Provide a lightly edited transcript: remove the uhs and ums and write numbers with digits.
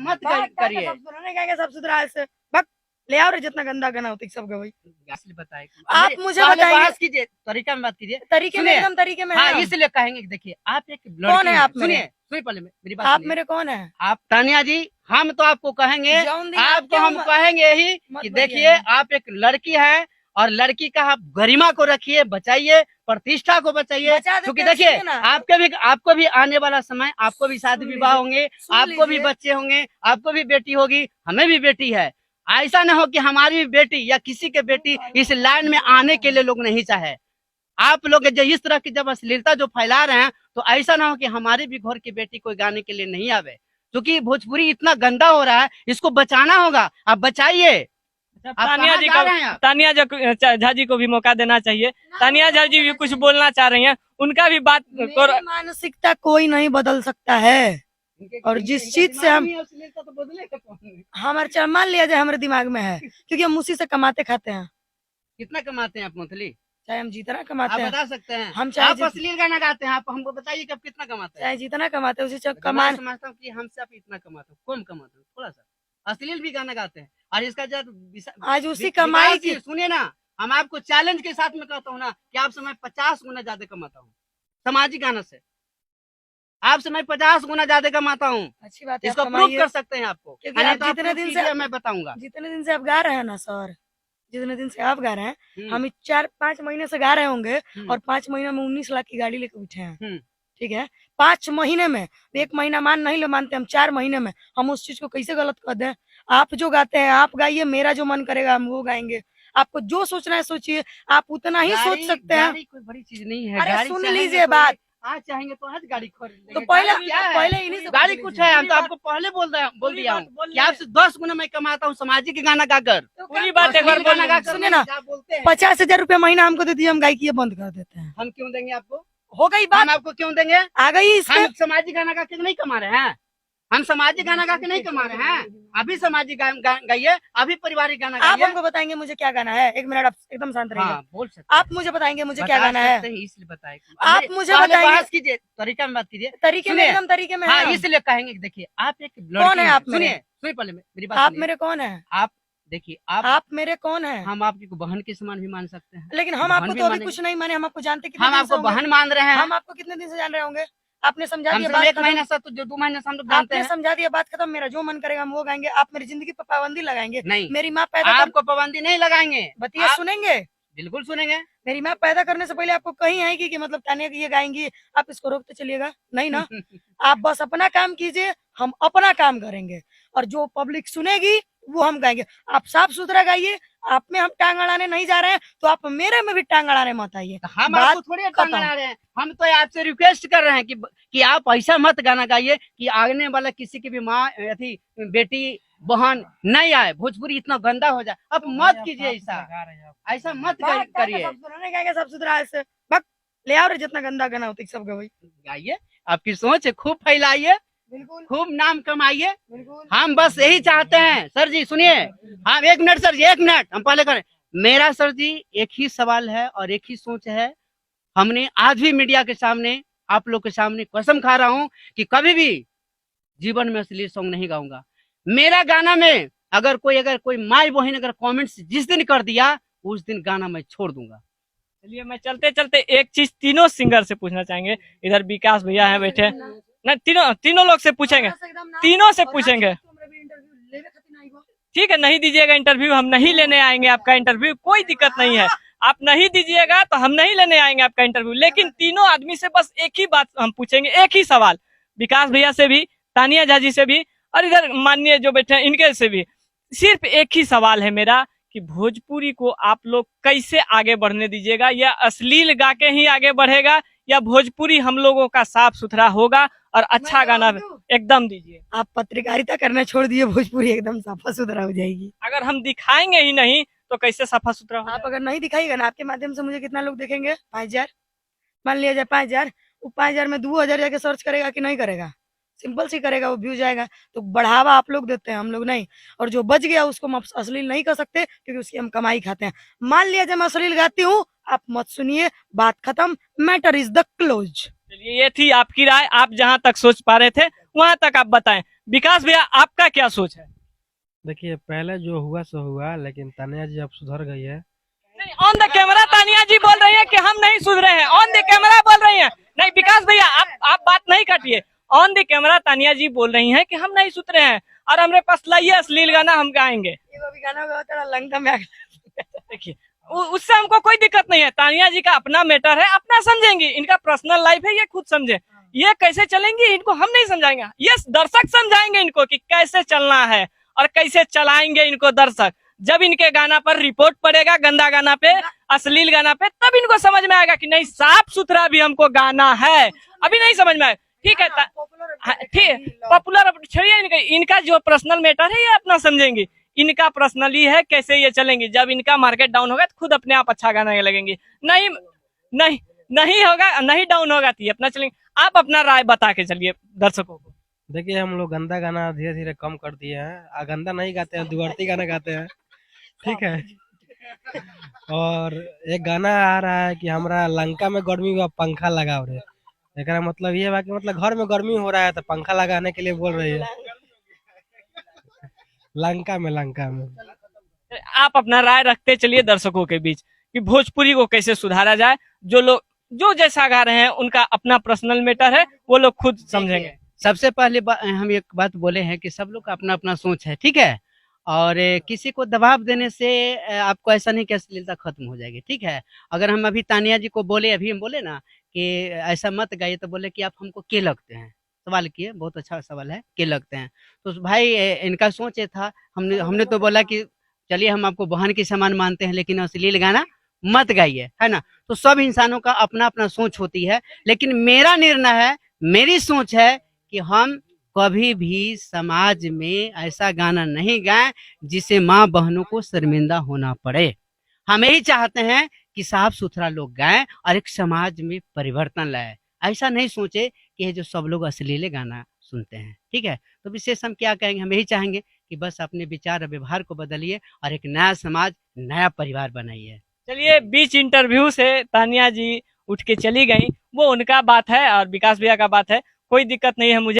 मत करिए। सब सुथरा ऐसे ले आओ रे, जितना गंदा गाना होता है सब गवाई। बताए आप मुझे बताइए, बहस कीजिए, तरीका में बात कीजिए, तरीके में, एकदम तरीके में। हाँ, इसलिए कहेंगे देखिए आप एक कौन है आप? सुनिए पहले मेरी बात, आप मेरे कौन है? आप तानिया जी, हम तो आपको कहेंगे, आपको हम कहेंगे यही कि देखिए आप एक लड़की है और लड़की का आप गरिमा को रखिए, बचाइए, प्रतिष्ठा को बचाइए, क्योंकि देखिए आपको भी आने वाला समय, आपको भी शादी विवाह होंगे, आपको भी बच्चे होंगे, आपको भी बेटी होगी, हमें भी बेटी है। ऐसा न हो कि हमारी भी बेटी या किसी के बेटी इस लाइन में आने के लिए लोग नहीं चाहे। आप लोग जो इस तरह की जब अश्लीलता जो फैला रहे हैं, तो ऐसा ना हो कि हमारी भी घर की बेटी कोई गाने के लिए नहीं आवे, क्योंकि भोजपुरी इतना गंदा हो रहा है, इसको बचाना होगा, आप बचाइए। तानिया झा जी को भी मौका देना चाहिए। तानिया झा जी भी कुछ बोलना चाह रही हैं, उनका भी बात। मानसिकता कोई नहीं बदल सकता है, और जिस चीज से हमारे मान लिया जाए हमारे दिमाग में है, क्योंकि हम उसी से कमाते खाते हैं। कितना कमाते हैं आप मंथली? चाहे हम जितना कमाते हैं, बता सकते हैं? हम चाहे आप अश्लील गाना गाते हैं, आप हमको बताइए कि आप कितना कमाते हैं? चाहे जितना कमाते हैं उसी कमान समझता हूँ कि हमसे आप इतना कमाते हो, कम कमाते हो, थोड़ा सा अश्लील भी गाना गाते हैं, और इसका जब आज उसी कमाई की सुनिए ना, हम आपको चैलेंज के साथ में कहता हूँ ना कि आपसे मैं 50 गुना ज्यादा कमाता हूँ सामाजिक गाना से, आपसे मैं 50 गुना ज्यादा कमाता हूँ। अच्छी बात है, इसको प्रूव कर सकते हैं आपको, जितने दिन से मैं बताऊंगा। जितने दिन से आप गा रहे हैं ना सर, जितने दिन से आप गा रहे हैं, हम 4-5 महीने से गा रहे होंगे, और 5 महीने में 19 लाख की गाड़ी लेकर उठे हैं। ठीक है, 5 महीने में, 1 महीना मान नहीं लो मानते हम, 4 महीने में हम उस चीज को कैसे गलत कर दें? आप जो गाते हैं आप गाइए, मेरा जो मन करेगा हम वो गाएंगे। आपको जो सोचना है सोचिए, आप उतना ही सोच सकते हैं। कोई बड़ी चीज नहीं है। अरे सुन लीजिए बात, आज चाहेंगे तो आज गाड़ी खरीद, तो पहले इन्हीं से गाड़ी कुछ है, हम तो आपको पहले बोल दिया हूँ कि आपसे 10 गुना मैं कमाता हूँ सामाजिक गाना गाकर। पूरी बात एक बार गाना गाकर सुनिए ना, 50,000 रुपया महीना हमको दे दिए, हम गायकी बंद कर देते हैं। हम क्यों देंगे आपको? हो गई बात, हम आपको क्यों देंगे? आ गई, हम सामाजिक गाना गा के नहीं कमा रहे हैं, हम सामाजिक गाना गा के नहीं कमा रहे हैं। अभी सामाजिक गाइए, अभी पारिवारिक गाना गाइए। आप हमको बताएंगे मुझे क्या गाना है? 1 मिनट आप एकदम शांत रहिए। हाँ, बोल सकते आप मुझे बताएंगे मुझे क्या गाना है, इसलिए बताए आप मुझे बताएंगे। बहस कीजिए, तरीका में बात कीजिए, तरीके में, एकदम तरीके में। हाँ, इसलिए कहेंगे देखिए आप एक कौन है? आप सुनिए पहले मेरी बात, आप मेरे कौन है? आप देखिए आप मेरे कौन है? हम आपकी बहन के समान भी मान सकते हैं, लेकिन हम आपको तो अभी कुछ नहीं माने, हम आपको जानते, हम आपको बहन मान रहे हैं। हम आपको कितने दिन से जान रहे होंगे? आपने समझा दिया बात, 1 महीना से, तो जो 2 महीने से हम लोग जानते हैं। समझा दिया, बात खत्म। मेरा जो मन करेगा हम वो गाएंगे। आप मेरी जिंदगी पर पाबंदी लगाएंगे? नहीं, मेरी माँ पैदा, आपको पाबंदी नहीं लगाएंगे। बतिया सुनेंगे? बिल्कुल सुनेंगे। मेरी माँ पैदा करने से पहले आपको कहीं आएगी कि मतलब तानिया ये गाएंगी, आप इसको रोकते चलिएगा? नहीं ना। आप बस अपना काम कीजिए, हम अपना काम करेंगे, और जो पब्लिक सुनेगी वो हम गाएंगे। आप साफ सुथरा गाइए, आप में हम टांग अड़ाने नहीं जा रहे हैं, तो आप मेरे में भी टांग अड़ाने मत आइए। हम आपको थोड़ी टांग अड़ा रहे हैं, हम तो आपसे रिक्वेस्ट कर रहे हैं कि आप ऐसा मत गाना गाइए कि आने वाला किसी की भी माँ अथी बेटी बहन नहीं आए, भोजपुरी इतना गंदा हो जाए। आप मत कीजिए ऐसा मत करिए। सब सुथरा ऐसे ले आओ रे, जितना गंदा गाना होता है सब गवाई गाइए। आपकी सोच है, खूब फैलाइए, खूब नाम कमाइए। हम बस यही चाहते हैं। सर जी सुनिए, हम 1 मिनट सर जी, 1 मिनट हम पहले करें। मेरा सर जी एक ही सवाल है और एक ही सोच है। हमने आज भी मीडिया के सामने, आप लोग के सामने कसम खा रहा हूं कि कभी भी जीवन में अश्लील सॉन्ग नहीं गाऊंगा। मेरा गाना में अगर कोई माई बहन अगर कमेंट्स जिस दिन कर दिया, उस दिन गाना मैं छोड़ दूंगा। चलिए, मैं चलते चलते एक चीज तीनों सिंगर से पूछना चाहेंगे। इधर विकास भैया है बैठे, नहीं तीनों लोग से पूछेंगे, तीनों से पूछेंगे। ठीक है, नहीं दीजिएगा इंटरव्यू, हम नहीं लेने आएंगे आपका इंटरव्यू, कोई दिक्कत नहीं है। आप नहीं दीजिएगा तो हम नहीं लेने आएंगे आपका इंटरव्यू, लेकिन तीनों आदमी से बस एक ही बात हम पूछेंगे, एक ही सवाल। विकास भैया से भी, तानिया झा जी से भी, और इधर माननीय जो बैठे हैं इनके से भी। सिर्फ एक ही सवाल है मेरा कि भोजपुरी को आप लोग कैसे आगे बढ़ने दीजिएगा? या अश्लील गा के ही आगे बढ़ेगा, या भोजपुरी हम लोगों का साफ सुथरा होगा और अच्छा गाना एकदम दीजिए? आप पत्रकारिता करना छोड़ दिए, भोजपुरी एकदम साफा सुथरा हो जाएगी। अगर हम दिखाएंगे ही नहीं तो कैसे साफा सुथरा हो? आप अगर नहीं दिखाइएगा ना, आपके माध्यम से मुझे कितना लोग देखेंगे? 5,000 मान लिया जाए, 5,000। वो 5,000 में 2,000 जाके सर्च करेगा कि नहीं करेगा? सिंपल सी करेगा, वो व्यू जाएगा। तो बढ़ावा आप लोग देते हैं, हम लोग नहीं। और जो बच गया उसको हम अश्लील नहीं कर सकते, क्योंकि उसकी हम कमाई खाते हैं। मान लिया जब मैं अश्लील गाती हूँ, आप मत सुनिए, बात खत्म, मैटर इज द क्लोज। चलिए, ये थी आपकी राय। आप जहां तक सोच पा रहे थे वहां तक आप बताएं। विकास भैया आपका क्या सोच है? देखिए पहले जो हुआ सो हुआ, लेकिन तानिया जी अब सुधर गई है। नहीं, ऑन द कैमरा तानिया जी बोल रही है कि हम नहीं सुधरे हैं, ऑन द कैमरा बोल रही हैं। नहीं विकास भैया आप बात नहीं काटिए, ऑन द कैमरा तानिया जी बोल रही हैं कि हम नहीं सुधरे हैं और हमारे पास लाइए अश्लील गाना हम गाएंगे। एगो भी गाना होगा तेरा लंका में देखिए उससे हमको कोई दिक्कत नहीं है, तानिया जी का अपना मैटर है, अपना समझेंगी, इनका पर्सनल लाइफ है, ये खुद समझे। ये कैसे चलेंगी इनको हम नहीं समझाएंगे, ये दर्शक समझाएंगे इनको कि कैसे चलना है और कैसे चलाएंगे इनको दर्शक। जब इनके गाना पर रिपोर्ट पड़ेगा, गंदा गाना पे, अश्लील गाना पे, तब इनको समझ में आएगा कि नहीं साफ सुथरा भी हमको गाना है। अभी नहीं समझ में आएगा, ठीक है ठीक, पॉपुलर छोड़िए, इनका जो पर्सनल मैटर है ये अपना समझेंगी, इनका पर्सनली है, कैसे ये चलेंगी। जब इनका मार्केट डाउन होगा तो खुद अपने आप अच्छा गाना लगेंगी, नहीं नहीं नहीं होगा, नहीं डाउन होगा तो ये अपना चलेंगे। आप अपना राय बता के चलिए दर्शकों को। देखिए हम लोग गंदा गाना धीरे धीरे कम कर दिए हैं, गंदा नहीं गाते हैं, दुआरती गाना गाते हैं, ठीक है। और एक गाना आ रहा है कि हमारा लंका में गर्मी हुआ पंखा लगाओ रे, एकरा मतलब ये बा कि मतलब घर में गर्मी हो रहा है तो पंखा लगाने के लिए बोल रही है। लंका में आप अपना राय रखते चलिए दर्शकों के बीच कि भोजपुरी को कैसे सुधारा जाए। जो लोग जो जैसा गा रहे हैं उनका अपना पर्सनल मैटर है, वो लोग खुद समझेंगे। सबसे पहले हम एक बात बोले हैं कि सब लोग का अपना अपना सोच है, ठीक है। और किसी को दबाव देने से आपको ऐसा नहीं कि अश्लीलता खत्म हो जाएगी, ठीक है। अगर हम अभी तानिया जी को बोले, अभी हम बोले ना कि ऐसा मत गाइए, तो बोले कि आप हमको के लगते हैं, सवाल किए, बहुत अच्छा सवाल है, के लगते हैं। तो भाई इनका सोच ये था, हमने तो बोला कि चलिए हम आपको बहन की समान मानते हैं, लेकिन अश्लील गाना मत गाइए, है ना। तो सब इंसानों का अपना अपना सोच होती है, लेकिन मेरा निर्णय है, मेरी सोच है कि हम कभी भी समाज में ऐसा गाना नहीं गाएं जिसे माँ बहनों को शर्मिंदा होना पड़े। हम यही चाहते हैं कि साफ सुथरा लोग गाएं और एक समाज में परिवर्तन लाए। ऐसा नहीं सोचे कि ये जो सब लोग अश्लील गाना सुनते हैं, ठीक है। तो विशेष हम क्या कहेंगे, हम यही चाहेंगे कि बस अपने विचार और व्यवहार को बदलिए और एक नया समाज, नया परिवार बनाइए। चलिए, बीच इंटरव्यू से तानिया जी उठ के चली गई, वो उनका बात है और विकास भैया का बात है, कोई दिक्कत नहीं है मुझे।